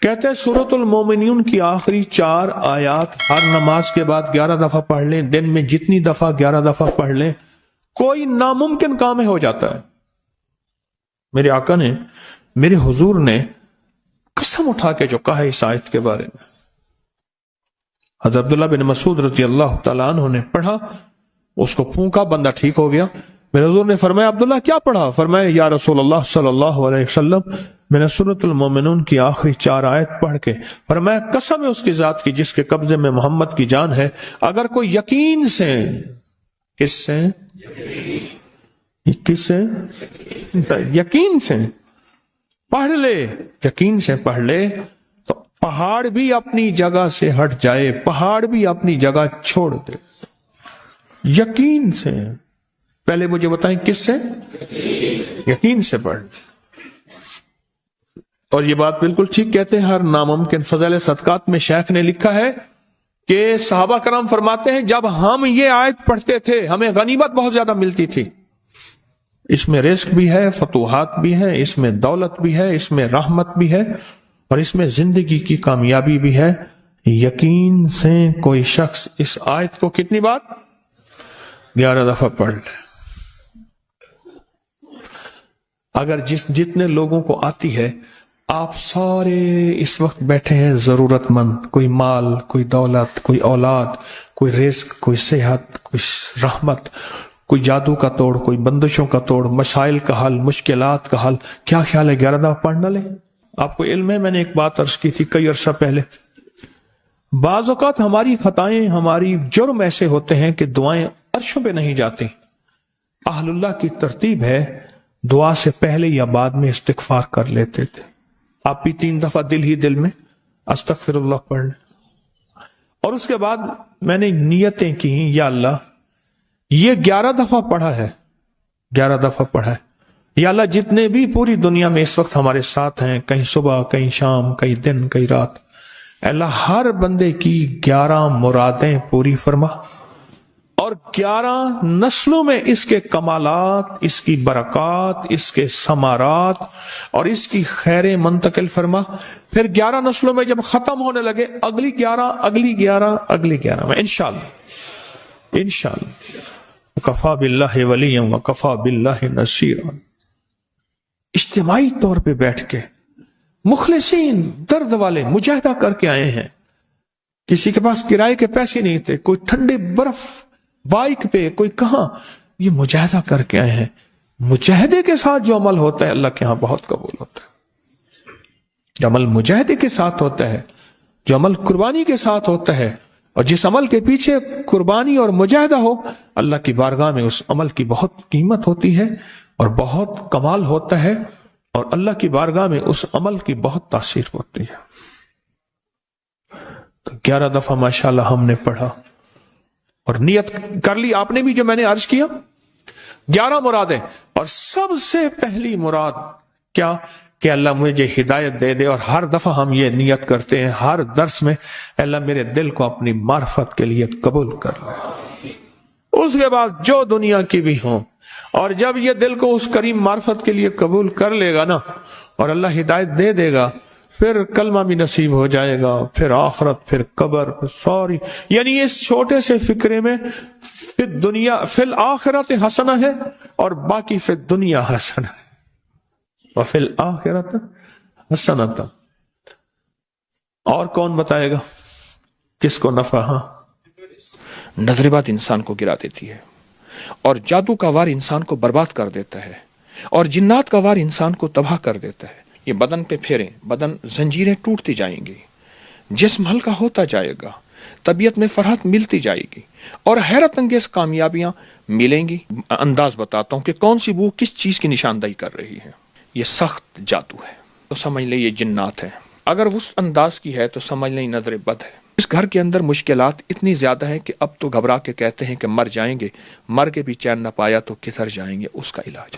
کہتے ہیں سورۃ المومنون کی آخری 4 آیات ہر نماز کے بعد 11 دفعہ پڑھ لیں، دن میں جتنی دفعہ 11 دفعہ پڑھ لیں، کوئی ناممکن کام ہو جاتا ہے۔ میرے آقا نے، میرے حضور نے قسم اٹھا کے جو کہا ہے اس آیت کے بارے میں، حضرت عبداللہ بن مسعود رضی اللہ تعالیٰ عنہ نے پڑھا، اس کو پھونکا، بندہ ٹھیک ہو گیا۔ میرے حضور نے فرمایا عبداللہ کیا پڑھا؟ فرمایا یا رسول اللہ صلی اللہ علیہ وسلم میں نے سورۃ المومنون کی آخری 4 آیت پڑھ کے، فرمایا قسم ہے اس کی ذات کی جس کے قبضے میں محمد کی جان ہے، اگر کوئی یقین سے، کس سے؟ کس سے؟ یقین سے پڑھ لے، یقین سے پڑھ لے تو پہاڑ بھی اپنی جگہ سے ہٹ جائے، پہاڑ بھی اپنی جگہ چھوڑ دے۔ یقین سے، پہلے مجھے بتائیں کس سے؟ یقین سے پڑھ۔ اور یہ بات بالکل ٹھیک کہتے ہیں، ہر ناممکن فضائل صدقات میں شیخ نے لکھا ہے کہ صحابہ کرام فرماتے ہیں جب ہم یہ آیت پڑھتے تھے ہمیں غنیمت بہت زیادہ ملتی تھی۔ اس میں رزق بھی ہے، فتوحات بھی ہے، اس میں دولت بھی ہے، اس میں رحمت بھی ہے، اور اس میں زندگی کی کامیابی بھی ہے۔ یقین سے کوئی شخص اس آیت کو کتنی بار؟ 11 دفعہ پڑھ لے۔ اگر جتنے لوگوں کو آتی ہے، آپ سارے اس وقت بیٹھے ہیں ضرورت مند، کوئی مال، کوئی دولت، کوئی اولاد، کوئی رزق، کوئی صحت، کوئی رحمت، کوئی جادو کا توڑ، کوئی بندشوں کا توڑ، مسائل کا حل، مشکلات کا حل، کیا خیال ہے 11 دفعہ پڑھ نہ لیں؟ آپ کو علم ہے، میں نے ایک بات عرض کی تھی کئی عرصہ پہلے، بعض اوقات ہماری خطائیں، ہماری جرم ایسے ہوتے ہیں کہ دعائیں عرشوں پہ نہیں جاتی۔ اہل اللہ کی ترتیب ہے دعا سے پہلے یا بعد میں استغفار کر لیتے تھے۔ آپ بھی 3 دفعہ دل ہی دل میں استغفر اللہ پڑھ لیں، اور اس کے بعد میں نے نیتیں کی، یا اللہ یہ 11 دفعہ پڑھا ہے، 11 دفعہ پڑھا ہے، یا اللہ جتنے بھی پوری دنیا میں اس وقت ہمارے ساتھ ہیں، کہیں صبح، کہیں شام، کہیں دن، کہیں رات، اللہ ہر بندے کی 11 مرادیں پوری فرما، اور 11 نسلوں میں اس کے کمالات، اس کی برکات، اس کے ثمرات اور اس کی خیریں منتقل فرما۔ پھر 11 نسلوں میں جب ختم ہونے لگے، اگلی 11، اگلی 11، اگلی 11 میں انشاءاللہ، انشاءاللہ کفا باللہ ولیا وکفا باللہ نصیرا، اجتماعی طور پہ بیٹھ کے مخلصین، درد والے مجاہدہ کر کے آئے ہیں، کسی کے پاس کرائے کے پیسے نہیں تھے، کوئی ٹھنڈے برف بائک پہ، کوئی کہاں، یہ مجاہدہ کر کے آئے ہیں۔ مجاہدے کے ساتھ جو عمل ہوتا ہے اللہ کے ہاں بہت قبول ہوتا ہے۔ جو عمل مجاہدے کے ساتھ ہوتا ہے، جو عمل قربانی کے ساتھ ہوتا ہے، اور جس عمل کے پیچھے قربانی اور مجاہدہ ہو، اللہ کی بارگاہ میں اس عمل کی بہت قیمت ہوتی ہے اور بہت کمال ہوتا ہے، اور اللہ کی بارگاہ میں اس عمل کی بہت تاثیر ہوتی ہے۔ تو 11 دفعہ ماشاءاللہ ہم نے پڑھا اور نیت کر لی آپ نے بھی، جو میں نے عرض کیا 11 مرادیں، اور سب سے پہلی مراد کیا کہ اللہ مجھے ہدایت دے دے، اور ہر دفعہ ہم یہ نیت کرتے ہیں ہر درس میں، اللہ میرے دل کو اپنی معرفت کے لیے قبول کر لے۔ اس کے بعد جو دنیا کی بھی ہوں، اور جب یہ دل کو اس کریم معرفت کے لیے قبول کر لے گا نا، اور اللہ ہدایت دے دے گا، پھر کلمہ بھی نصیب ہو جائے گا، پھر آخرت، پھر قبر، پھر سوری، یعنی اس چھوٹے سے فکرے میں پھر دنیا فی الآخرت حسنہ ہے، اور باقی پھر دنیا حسنہ ہے، وفی الآخرت حسنۃ۔ اور کون بتائے گا کس کو نفع؟ ہاں، نظر بات انسان کو گرا دیتی ہے، اور جادو کا وار انسان کو برباد کر دیتا ہے، اور جنات کا وار انسان کو تباہ کر دیتا ہے۔ یہ بدن پہ پھیریں، بدن زنجیریں ٹوٹتی جائیں گی، جسم ہلکا ہوتا جائے گا، طبیعت میں فرحت ملتی جائے گی، اور حیرت انگیز کامیابیاں ملیں گی۔ انداز بتاتا ہوں کہ کون سی بو کس چیز کی نشاندہی کر رہی ہے۔ یہ سخت جادو ہے تو سمجھ لیں یہ جنات ہے، اگر اس انداز کی ہے تو سمجھ لیں نظر بد ہے۔ اس گھر کے اندر مشکلات اتنی زیادہ ہیں کہ اب تو گھبرا کے کہتے ہیں کہ مر جائیں گے، مر کے بھی چین نہ پایا تو کدھر جائیں گے، اس کا علاج۔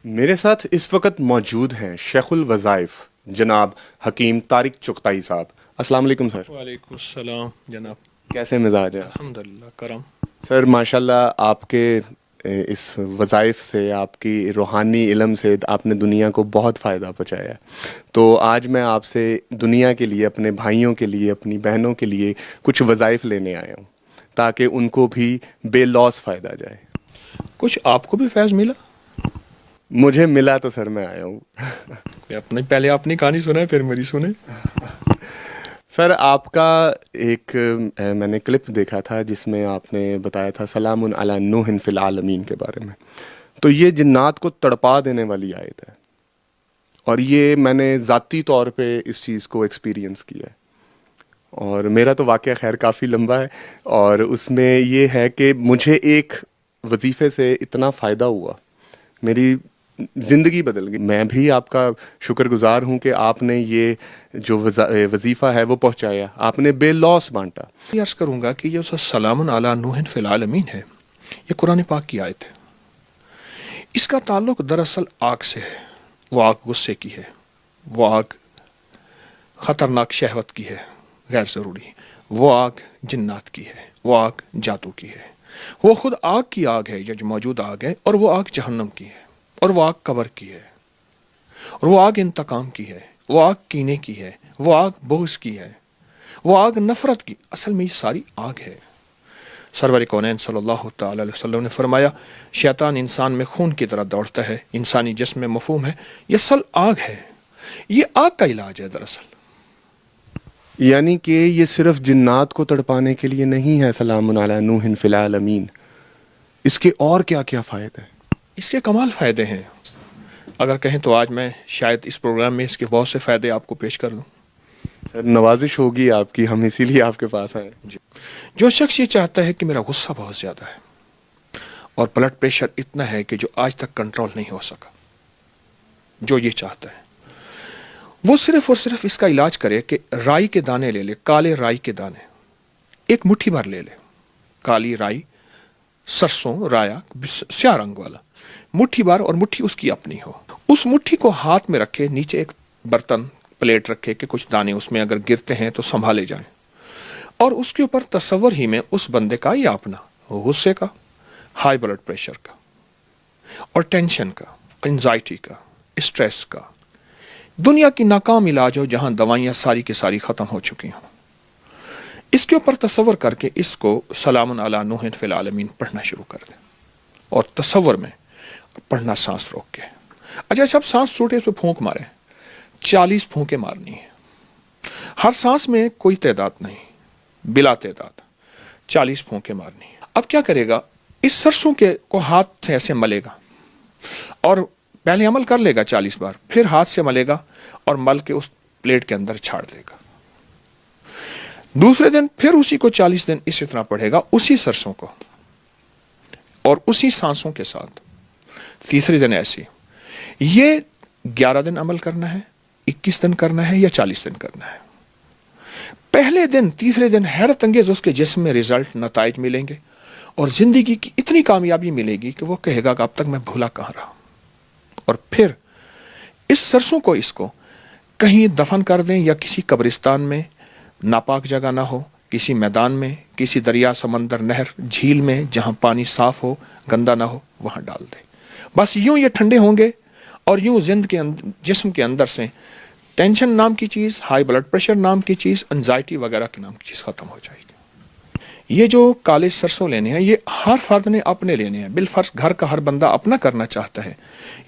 میرے ساتھ اس وقت موجود ہیں شیخ الوظائف جناب حکیم طارق چغتائی صاحب۔ السلام علیکم سر۔ وعلیکم السلام جناب، کیسے مزاج ہے؟ الحمدللہ کرم۔ سر ماشاءاللہ آپ کے اس وظائف سے، آپ کی روحانی علم سے آپ نے دنیا کو بہت فائدہ پہنچایا ہے. تو آج میں آپ سے دنیا کے لیے، اپنے بھائیوں کے لیے، اپنی بہنوں کے لیے کچھ وظائف لینے آیا ہوں تاکہ ان کو بھی بے لوث فائدہ جائے. کچھ آپ کو بھی فیض ملا؟ مجھے ملا تو سر میں آیا ہوں. پہلے اپنی کہانی سنائے پھر میری سنیں. سر آپ کا ایک میں نے کلپ دیکھا تھا جس میں آپ نے بتایا تھا سلام علی نوح فی العالمین کے بارے میں. تو یہ جنات کو تڑپا دینے والی آیت ہے، اور یہ میں نے ذاتی طور پہ اس چیز کو ایکسپیرینس کیا ہے. اور میرا تو واقعہ خیر کافی لمبا ہے، اور اس میں یہ ہے کہ مجھے ایک وظیفے سے اتنا فائدہ ہوا، میری زندگی بدل گئی. میں بھی آپ کا شکر گزار ہوں کہ آپ نے یہ جو وظیفہ ہے وہ پہنچایا، آپ نے بے لوث بانٹا. یہ عرض کروں گا کہ یہ سلام علی نوح فی العالمین ہے، یہ قرآن پاک کی آیت ہے. اس کا تعلق دراصل آگ سے ہے. وہ آگ غصے کی ہے، وہ آگ خطرناک شہوت کی ہے، غیر ضروری. وہ آگ جنات کی ہے، وہ آگ جادو کی ہے. وہ خود آگ کی آگ ہے، جو موجود آگ ہے، اور وہ آگ جہنم کی ہے، اور وہ آگ قبر کی ہے، اور وہ آگ انتقام کی ہے، وہ آگ کینے کی ہے، وہ آگ بغض کی ہے، وہ آگ نفرت کی. اصل میں یہ ساری آگ ہے. سرور کونین صلی اللہ تعالی علیہ وسلم نے فرمایا شیطان انسان میں خون کی طرح دوڑتا ہے، انسانی جسم میں مفہوم ہے. یہ اصل آگ ہے، یہ آگ کا علاج ہے دراصل. یعنی کہ یہ صرف جنات کو تڑپانے کے لیے نہیں ہے سلام علی نوح فی العالمین، اس کے اور کیا کیا فائدے ہیں؟ اس کے کمال فائدے ہیں. اگر کہیں تو آج میں شاید اس پروگرام میں اس کے بہت سے فائدے آپ کو پیش کر دوں. سر نوازش ہوگی آپ کی، ہم اسی لیے آپ کے پاس آئے. جو شخص یہ چاہتا ہے کہ میرا غصہ بہت زیادہ ہے اور بلڈ پریشر اتنا ہے کہ جو آج تک کنٹرول نہیں ہو سکا، جو یہ چاہتا ہے وہ صرف اور صرف اس کا علاج کرے کہ رائی کے دانے لے لے، کالے رائی کے دانے ایک مٹھی بھر لے لے. کالی رائی، سرسوں، رایا سیاہ رنگ والا مٹھی بھر، اور مٹھی اس کی اپنی ہو. اس مٹھی کو ہاتھ میں رکھے، نیچے ایک برتن پلیٹ رکھے کہ کچھ دانے اس میں اگر گرتے ہیں تو سنبھالے جائیں، اور اس کے اوپر تصور ہی میں اس بندے کا یا اپنا غصے کا، ہائی بلڈ پریشر کا، اور ٹینشن کا، انزائٹی کا، اسٹریس کا، دنیا کی ناکام علاج ہو جہاں دوائیاں ساری کی ساری ختم ہو چکی ہوں، اس کے اوپر تصور کر کے اس کو سلام علی نوح فی العالمین پڑھنا شروع کر دیں. اور تصور میں پڑھنا سانس روک کے. اچھا سب سانس چھوٹے اس پہ پھونک مارے، 40 پھونکے مارنی ہے. ہر سانس میں کوئی تعداد نہیں، بلا تعداد 40 پھونکے مارنی ہے. اب کیا کرے گا؟ اس سرسوں کے کو ہاتھ سے ایسے ملے گا، اور پہلے عمل کر لے گا 40 بار، پھر ہاتھ سے ملے گا اور مل کے اس پلیٹ کے اندر چھاڑ دے گا. دوسرے دن پھر اسی کو 40 دن اسی طرح پڑھے گا، اسی سرسوں کو اور اسی سانسوں کے ساتھ. تیسرے دن ایسے. یہ 11 دن عمل کرنا ہے، 21 دن کرنا ہے، یا 40 دن کرنا ہے. پہلے دن، تیسرے دن حیرت انگیز اس کے جسم میں رزلٹ، نتائج ملیں گے، اور زندگی کی اتنی کامیابی ملے گی کہ وہ کہے گا کہ اب تک میں بھولا کہاں رہا. اور پھر اس سرسوں کو اس کو کہیں دفن کر دیں، یا کسی قبرستان میں، ناپاک جگہ نہ ہو، کسی میدان میں، کسی دریا، سمندر، نہر، جھیل میں جہاں پانی صاف ہو، گندا نہ ہو، وہاں ڈال دیں. بس یوں یہ ٹھنڈے ہوں گے، اور یوں جسم کے اندر سے ٹینشن نام کی چیز، ہائی بلڈ پریشر نام کی چیز، انزائٹی وغیرہ کی نام کی چیز ختم ہو جائے گی. یہ جو کالے سرسوں لینے ہیں، یہ ہر فرد نے اپنے لینے ہیں. بالفرض گھر کا ہر بندہ اپنا کرنا چاہتا ہے،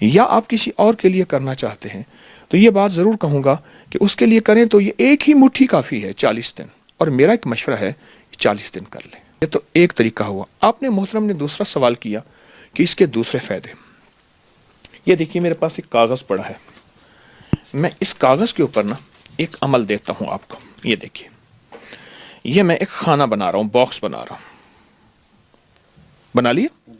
یا آپ کسی اور کے لیے کرنا چاہتے ہیں، تو یہ بات ضرور کہوں گا کہ اس کے لیے کریں تو یہ ایک ہی مٹھی کافی ہے 40 دن. اور میرا ایک مشورہ ہے 40 دن کر لیں. یہ تو ایک طریقہ ہوا. آپ نے محترم نے دوسرا سوال کیا کہ اس کے دوسرے فائدے. یہ دیکھیے میرے پاس ایک کاغذ پڑا ہے، میں اس کاغذ کے اوپر نا ایک عمل دیتا ہوں آپ کو. یہ دیکھیے، یہ میں ایک خانہ بنا رہا ہوں، باکس بنا رہا ہوں. بنا لیا؟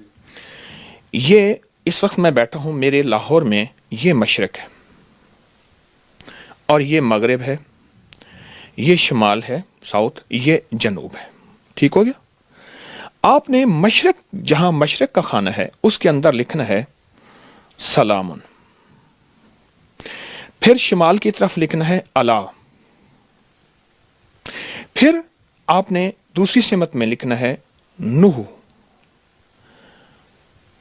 یہ اس وقت میں بیٹھا ہوں میرے لاہور میں. یہ مشرق ہے اور یہ مغرب ہے، یہ شمال ہے، ساؤتھ، یہ جنوب ہے. ٹھیک ہو گیا؟ آپ نے مشرق، جہاں مشرق کا خانہ ہے اس کے اندر لکھنا ہے سلامن. پھر شمال کی طرف لکھنا ہے اللہ. پھر آپ نے دوسری سمت میں لکھنا ہے نوح.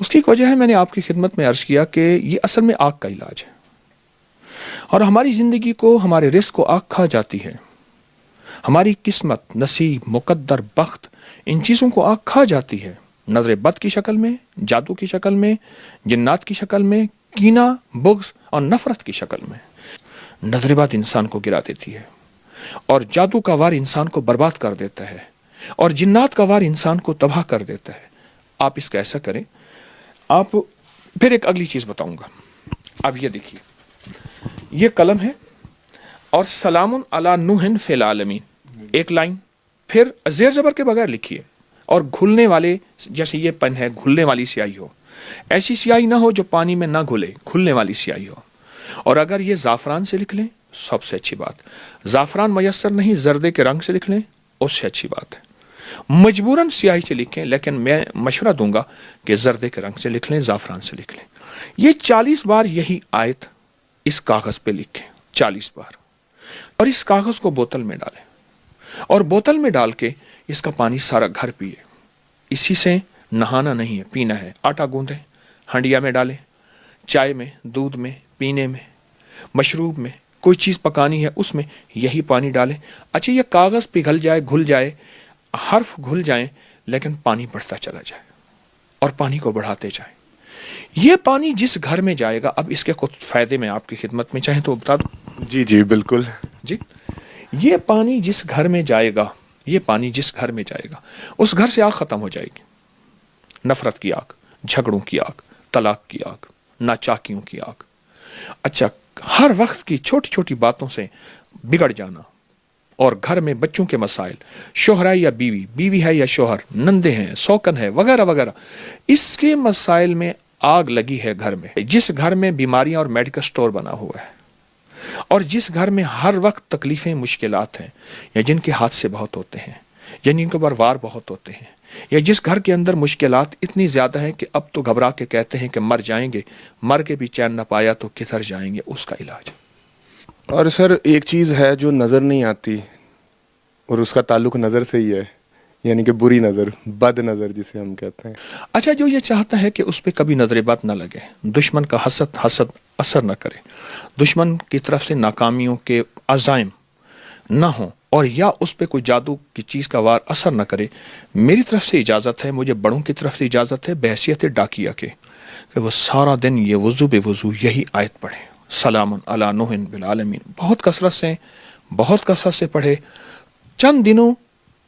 اس کی ایک وجہ ہے، میں نے آپ کی خدمت میں عرض کیا کہ یہ اصل میں آگ کا علاج ہے، اور ہماری زندگی کو، ہمارے رزق کو آگ کھا جاتی ہے. ہماری قسمت، نصیب، مقدر، بخت، ان چیزوں کو آگ کھا جاتی ہے، نظر بد کی شکل میں، جادو کی شکل میں، جنات کی شکل میں، کینہ، بغض اور نفرت کی شکل میں. نظر بد انسان کو گرا دیتی ہے، اور جادو کا وار انسان کو برباد کر دیتا ہے، اور جنات کا وار انسان کو تباہ کر دیتا ہے. آپ اس کا ایسا کریں. آپ پھر ایک اگلی چیز بتاؤں گا. اب یہ دیکھیے، یہ قلم ہے اور سلام علی نوح فی العالمین، ایک لائن، پھر زیر زبر کے بغیر لکھیے، اور گھلنے والے، جیسے یہ پن ہے، گھلنے والی سیاہی ہو، ایسی سیاہی نہ ہو جو پانی میں نہ گھلے، گھلنے والی سیاہی ہو. اور اگر یہ زعفران سے لکھ لیں سب سے اچھی بات. زعفران میسر نہیں، زردے کے رنگ سے لکھ لیں اس سے اچھی بات ہے. مجبوراً سیاہی سے لکھیں، لیکن میں مشورہ دوں گا کہ زردے کے رنگ سے لکھ لیں، زعفران سے لکھ لیں. یہ 40 بار یہی آیت اس کاغذ پہ لکھیں، 40 بار، اور اس کاغذ کو بوتل میں ڈالیں، اور بوتل میں ڈال کے اس کا پانی سارا گھر پیے. اسی سے نہانا نہیں ہے، پینا ہے. آٹا گوندیں، ہنڈیا میں ڈالیں، چائے میں، دودھ میں، پینے میں، مشروب میں، کوئی چیز پکانی ہے اس میں یہی پانی ڈالیں. اچھا، یہ کاغذ پگھل جائے، گھل جائے، حرف گھل جائیں، لیکن پانی بڑھتا چلا جائے، اور پانی کو بڑھاتے جائیں. یہ پانی جس گھر میں جائے گا، اب اس کے کچھ فائدے میں آپ کی خدمت میں چاہیں تو بتا دوں. جی جی بالکل جی. یہ پانی جس گھر میں جائے گا، یہ پانی جس گھر میں جائے گا، اس گھر سے آگ ختم ہو جائے گی. نفرت کی آگ، جھگڑوں کی آگ، طلاق کی آگ، ناچاکیوں کی آگ. اچھا، ہر وقت کی چھوٹی چھوٹی باتوں سے بگڑ جانا، اور گھر میں بچوں کے مسائل، شوہر ہے یا بیوی، بیوی ہے یا شوہر، نندے ہیں، سوکن ہے، وغیرہ وغیرہ، اس کے مسائل میں آگ لگی ہے گھر میں. جس گھر میں بیماریاں اور میڈیکل سٹور بنا ہوا ہے، اور جس گھر میں ہر وقت تکلیفیں، مشکلات ہیں، یا جن کے حادثے بہت ہوتے ہیں، یا جن کے اوپر وار بہت ہوتے ہیں، یا جس گھر کے اندر مشکلات اتنی زیادہ ہیں کہ اب تو گھبرا کے کہتے ہیں کہ مر جائیں گے، مر کے بھی چین نہ پایا تو کدھر جائیں گے، اس کا علاج. اور سر ایک چیز ہے جو نظر نہیں آتی، اور اس کا تعلق نظر سے ہی ہے، یعنی کہ بری نظر، بد نظر جسے ہم کہتے ہیں. اچھا، جو یہ چاہتا ہے کہ اس پہ کبھی نظر بد نہ لگے، دشمن کا حسد اثر نہ کرے، دشمن کی طرف سے ناکامیوں کے عزائم نہ ہوں، اور یا اس پہ کوئی جادو کی چیز کا وار اثر نہ کرے، میری طرف سے اجازت ہے، مجھے بڑوں کی طرف سے اجازت ہے بحیثیت ڈاکیہ کے، کہ وہ سارا دن یہ وضو بے وضو یہی آیت پڑھے، سلام علی نوح فی العالمین، بہت کثرت سے پڑھے. چند دنوں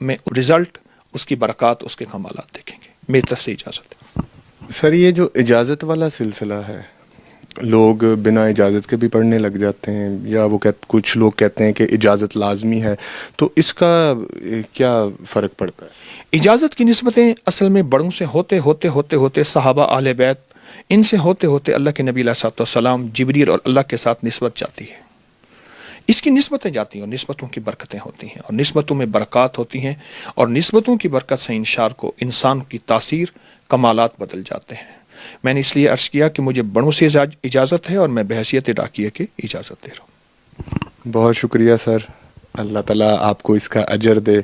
میں رزلٹ، اس کی برکات، اس کے کمالات دیکھیں گے. میری طرف سے اجازت ہے. سر یہ جو اجازت والا سلسلہ ہے، لوگ بنا اجازت کے بھی پڑھنے لگ جاتے ہیں، یا وہ کچھ لوگ کہتے ہیں کہ اجازت لازمی ہے، تو اس کا کیا فرق پڑتا ہے؟ اجازت کی نسبتیں اصل میں بڑوں سے ہوتے صحابہ، اہل بیت، ان سے ہوتے اللہ کے نبی علیہ الصلوۃ والسلام، جبریل اور اللہ کے ساتھ نسبت جاتی ہے. اس کی نسبتیں جاتی ہیں، اور نسبتوں کی برکتیں ہوتی ہیں، اور نسبتوں میں برکات ہوتی ہیں، اور نسبتوں کی برکت سے انسان کی تاثیر، کمالات بدل جاتے ہیں. میں نے اس لیے عرض کیا کہ مجھے بڑوں سے اجازت ہے، اور میں بحیثیت ڈاکیہ کے اجازت دے رہا ہوں. بہت شکریہ سر، اللہ تعالیٰ آپ کو اس کا اجر دے.